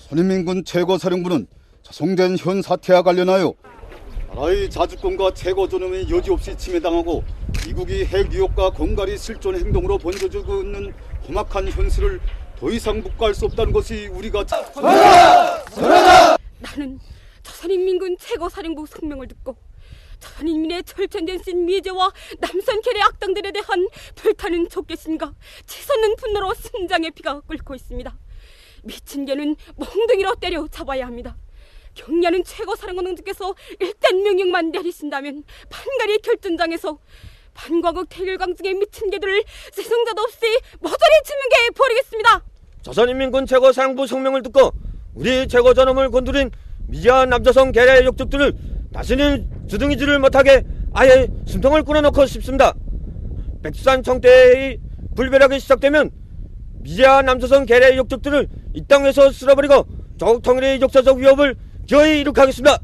선인민군 최고사령부는 자송된 현 사태와 관련하여 나라의 자주권과 최고 존엄이 여지없이 침해당하고 미국이 핵 위협과 공갈이 실존 행동으로 번져주고 있는 험악한 현실을 더 이상 묵과할 수 없다는 것이 우리가 나는 조선인민군 최고사령부 성명을 듣고 조선인민의 철천된 신 미제와 남선 계례 악당들에 대한 불타는 족개심과 치솟는 분노로 심장의 피가 끓고 있습니다. 미친 개는 몽둥이로 때려 잡아야 합니다. 경리하는 최고사령관님께서 일단 명령만 내리신다면 판가리 결전장에서 반과국 태일강증의 미친 개들을 세상자도 없이 모조리 치명해 버리겠습니다. 조선인민군 최고사령부 성명을 듣고 우리 최고 존엄을 건드린 미제와 남조선 계례 역적들을 다시는 주둥이질을 못하게 아예 숨통을 끊어놓고 싶습니다. 백두산 청대의 불벼락이 시작되면 미제와 남조선 계례 역적들을 이 땅에서 쓸어버리고 조국 통일의 역사적 위협을 기어이 이룩하겠습니다.